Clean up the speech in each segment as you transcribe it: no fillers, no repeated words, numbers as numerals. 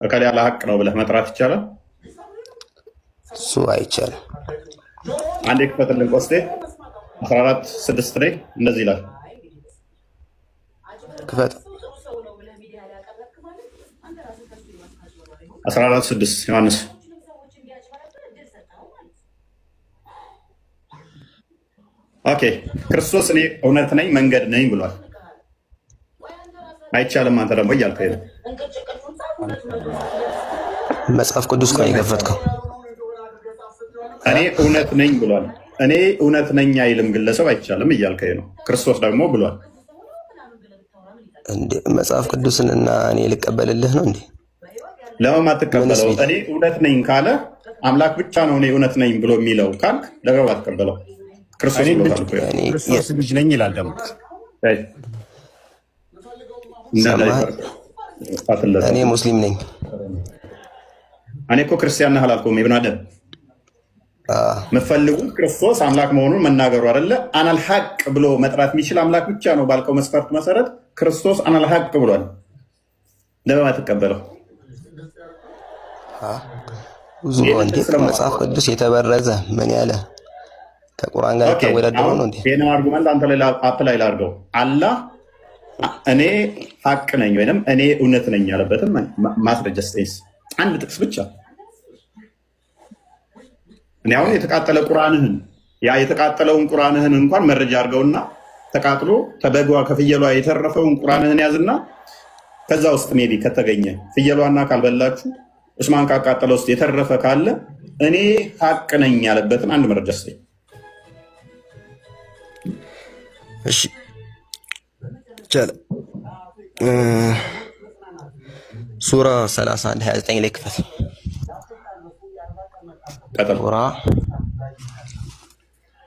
እከሌ ያለ ሀቅ ነው ብለህ መጥራት ይቻላል? እሱ አይቻልም። አንዴ ክፈትልን ቆስጤ 14:6 ላይ እንደዚህ ይላል። ክፈት 14:6 ዮሐንስ ኦኬ። ክርስቶስ እኔ እውነት ነኝ መንገድ ነኝ ብሏል። አይቻልም አንተ ደግሞ እያልከኝ ነው። መጽሐፍ ቅዱስ ነው የከፈትከው። እኔ እውነት ነኝ ብሏል። እኔ እውነት ነኝ አይልም ግለሰብ። አይቻልም እያልከኝ ነው። ክርስቶስ ደግሞ ብሏል። እንዴ መጽሐፍ ቅዱስን እና እኔ ልቀበልልህ ነው እንዴ? ለምን አትቀበለው? እኔ እውነት ነኝ ካለ አምላክ ብቻ ነው እኔ እውነት ነኝ ብሎ የሚለው ካልክ ለምን አትቀበለው? ክርስቶስ ልጅ ነኝ ይላል ደግሞ እኔ ሙስሊም ነኝ። እኔ እኮ ክርስቲያን ነህ አላልኩም። ኢብኑ አደም የምትፈልጉት ክርስቶስ አምላክ መሆኑን መናገሩ አይደለ? አናል ሀቅ ብሎ መጥራት የሚችል አምላክ ብቻ ነው ባልከው መስፈርት መሰረት ክርስቶስ አናል ሀቅ ብሏል። ለምን አትቀበለው? ብዙ እንዴ መጽሐፍ ቅዱስ የተበረዘ ምን ያለ ከቁርአን ጋር ተወዳደረው ነው እንዴ? ይሄን አርጉመንት አንተ ላይ አፕላይ ላድርገው። አላህ እኔ ሀቅ ነኝ ወይንም እኔ እውነት ነኝ ያለበትም ማስረጃ ስጠይስ አንድ ጥቅስ ብቻ። እኔ አሁን የተቃጠለ ቁርአንህን ያ የተቃጠለውን ቁርአንህን እንኳን መረጃ አድርገውና ተቃጥሎ ተበጓ ከፍየሏ የተረፈውን ቁርአንህን ያዝና ከዛ ውስጥ ሜቢ ከተገኘ ፍየሏና ካልበላችሁ ዑስማን ካቃጠለ ውስጥ የተረፈ ካለ እኔ ሀቅ ነኝ ያለበትን አንድ መረጃ ስጠኝ። እሺ ቻለ ሱራ 31:29 ላይ ክፈት። ሱራ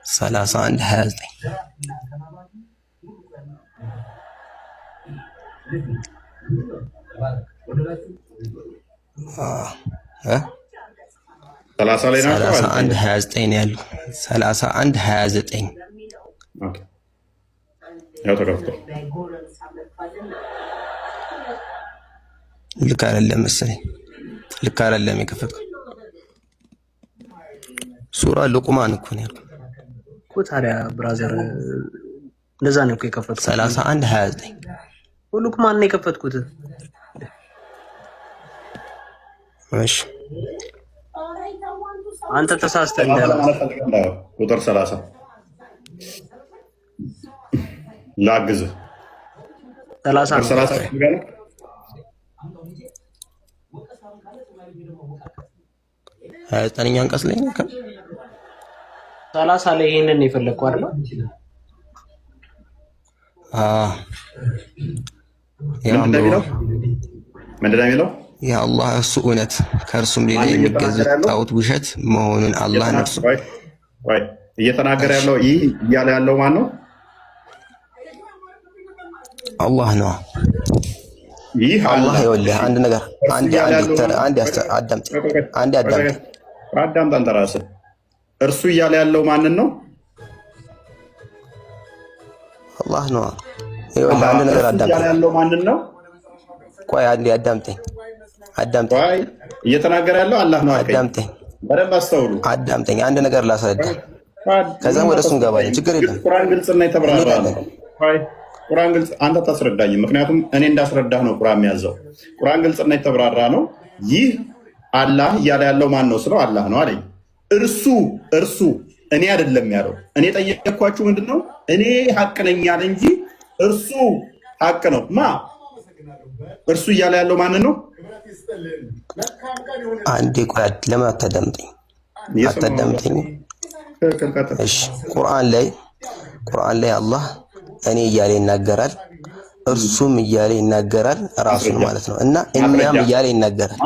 31:29 30 ላይ ናቸው። 31:29 ነው ያለው። 31:29 ኦኬ ያው ተከፍቶ ልክ አይደለም መሰለኝ። ልክ አይደለም የከፈትከው። ሱራ ሉቅማን እኮ ነው ያልኩት እኮ። ታዲያ ብራዘር እንደዛ ነው እኮ የከፈትኩት። 31:29 ሉቅማን ነው የከፈትኩት። እሺ አንተ ተሳስተህ ቁጥር 30 ላግዝህ 30 29ኛው አንቀጽ ላይ ነው 30 ላይ ይሄንን የፈለግከው አይደል? ምንድን ነው የሚለው? የአላህ እሱ እውነት ከእርሱም ሌላ የሚገዙት ጣዖት ውሸት መሆኑን አላህ ነፍሱ እየተናገረ ያለው ይህ እያለ ያለው ማን ነው? አላህ ነው። ይህ አላህ ይወልህ አንድ ነገር አዳምጥ። አንተ ራስህ እርሱ እያለ ያለው ማንን ነው? አላህ ነው። ይወልህ አንድ ነገር አዳምጥ። እያለ ያለው ማንን ነው? ቆይ አንዴ አዳምጠኝ። ቆይ እየተናገረ ያለው አላህ ነው። አዳምጠኝ፣ በደንብ አስተውሉ። አዳምጠኝ። አንድ ነገር ላስረዳ፣ ከዛም ወደ እሱ እንገባለን። ችግር የለም። ቁርአን ግልጽና የተብራራ ነው። ቁርአን ግልጽ አንተ ታስረዳኝም። ምክንያቱም እኔ እንዳስረዳህ ነው ቁርአን የሚያዘው። ቁርአን ግልጽና የተብራራ ነው። ይህ አላህ እያለ ያለው ማን ነው ስለው አላህ ነው አለኝ። እርሱ እኔ አይደለም ያለው። እኔ ጠየቅኳችሁ ምንድን ነው? እኔ ሀቅ ነኝ ያለ እንጂ እርሱ ሀቅ ነው። እርሱ እያለ ያለው ማን ነው? አንዴ ቆይ፣ ለምን አታዳምጠኝ? እሺ ቁርአን ላይ አላህ እኔ እያለ ይናገራል፣ እርሱም እያለ ይናገራል፣ ራሱን ማለት ነው። እና እኛም እያለ ይናገራል።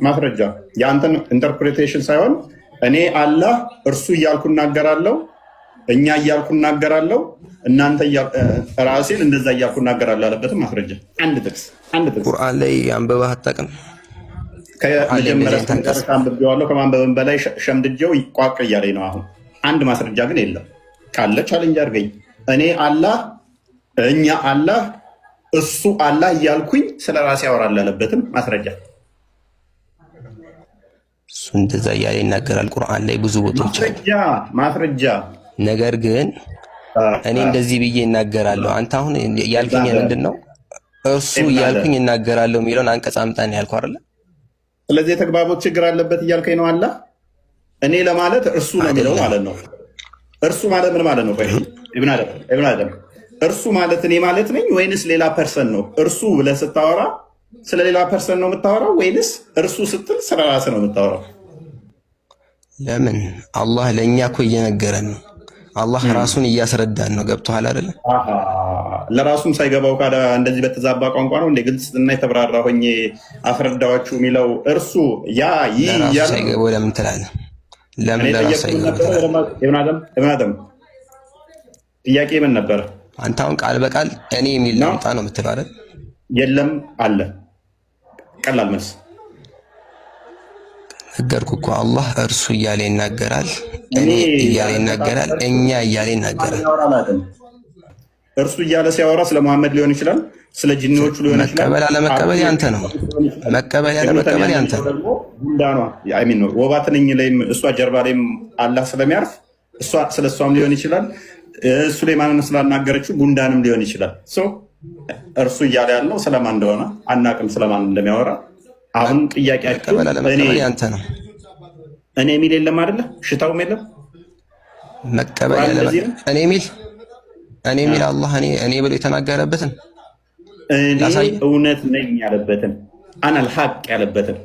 ማስረጃ የአንተን ኢንተርፕሬቴሽን ሳይሆን እኔ አላህ እርሱ እያልኩ እናገራለሁ፣ እኛ እያልኩ እናገራለሁ፣ እናንተ ራሴን እንደዛ እያልኩ እናገራለሁ ያለበትም ማስረጃ አንድ ጥቅስ ቁርአን ላይ አንብበህ አታውቅም? ከመጀመሪያ እስከ አንብቤዋለሁ። ከማንበብም በላይ ሸምድጄው ቋቅ እያለኝ ነው። አሁን አንድ ማስረጃ ግን የለም። ካለ ቻሌንጅ አድርገኝ። እኔ አላህ፣ እኛ አላህ፣ እሱ አላህ እያልኩኝ ስለ ራሴ ያወራል ያለበትም ማስረጃ እሱ እንደዛ እያለ ይናገራል ቁርአን ላይ ብዙ ቦታዎች ማስረጃ። ነገር ግን እኔ እንደዚህ ብዬ እናገራለሁ። አንተ አሁን ያልከኝ ምንድነው? እርሱ እያልኩኝ እናገራለሁ የሚለውን አንቀጽ አምጣን ያልከው አይደለ? ስለዚህ የተግባቦት ችግር አለበት እያልከኝ ነው። አላህ እኔ ለማለት እርሱ ነው የሚለው ማለት ነው። እርሱ ማለት ምን ማለት ነው? ኢብን አደም እርሱ ማለት እኔ ማለት ነኝ ወይንስ ሌላ ፐርሰን ነው? እርሱ ብለህ ስታወራ ስለ ሌላ ፐርሰን ነው የምታወራው ወይንስ እርሱ ስትል ስለ ራስህ ነው የምታወራው? ለምን አላህ ለእኛ እኮ እየነገረን ነው። አላህ ራሱን እያስረዳን ነው። ገብቶሃል አይደለ? ለራሱም ሳይገባው ካለ እንደዚህ በተዛባ ቋንቋ ነው እንደ ግልጽ እና የተብራራ ሆኜ አስረዳዋችሁ የሚለው እርሱ ያ ለራሱ ሳይገባው ለምን ትላለህ? ለምን ለራሱ ሳይገባው? ኢብን አደም ጥያቄ ምን ነበር? አንተ አሁን ቃል በቃል እኔ የሚል ላምጣ ነው የምትለው አይደል? የለም አለ። ቀላል መልስ ነገርኩህ እኮ። አላህ እርሱ እያለ ይናገራል፣ እኔ እያለ ይናገራል፣ እኛ እያለ ይናገራል። እርሱ እያለ ሲያወራ ስለ መሐመድ ሊሆን ይችላል፣ ስለ ጅኒዎቹ ሊሆን ይችላል። መቀበል አለመቀበል ያንተ ነው። መቀበል ያለመቀበል ያንተ ነው። ጉንዳኗ አይሚን ነው ወባትንኝ ላይም እሷ ጀርባ ላይም አላህ ስለሚያርፍ እሷ ስለ እሷም ሊሆን ይችላል። ሱሌማንን ስላናገረችው ጉንዳንም ሊሆን ይችላል። እርሱ እያለ ያለው ስለማን እንደሆነ አናቅም፣ ስለማን እንደሚያወራ። አሁን ጥያቄያችሁ ያንተ ነው። እኔ የሚል የለም አይደለ? ሽታውም የለም መቀበል እኔ የሚል አላህ እኔ ብሎ የተናገረበትን እኔ እውነት ነኝ ያለበትን አናል ሐቅ ያለበትን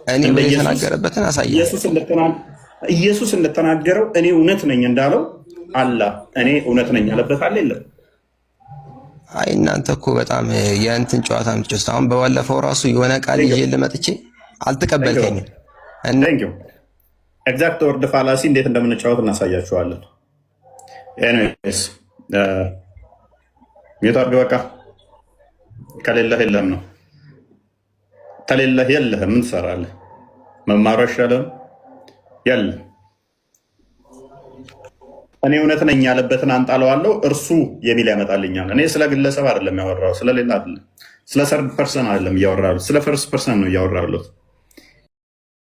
እኔ ብሎ የተናገረበትን አሳየ። ኢየሱስ እንደተናገረው እኔ እውነት ነኝ እንዳለው አላህ እኔ እውነት ነኝ ያለበት አለ የለም? አይ እናንተ እኮ በጣም የእንትን ጨዋታ የምትጨዋታ። አሁን በባለፈው ራሱ የሆነ ቃል ይዤ ልመጥቼ አልተቀበልከኝም። ኤግዛክት ወርድ ፋላሲ እንዴት እንደምንጫወት እናሳያችኋለን። ኤኒዌይስ ጌታርግ በቃ ከሌለህ የለም ነው፣ ከሌለህ የለህም። ምን ትሰራለህ? መማሩ አይሻልም? የለም እኔ እውነት ነኝ ያለበትን አንጣለዋለሁ እርሱ የሚል ያመጣልኛል። እኔ ስለ ግለሰብ አይደለም ያወራው፣ ስለሌላ አይደለም፣ ስለ ሰርድ ፐርሰን አይደለም እያወራሁ፣ ስለ ፈርስት ፐርሰን ነው እያወራሁት።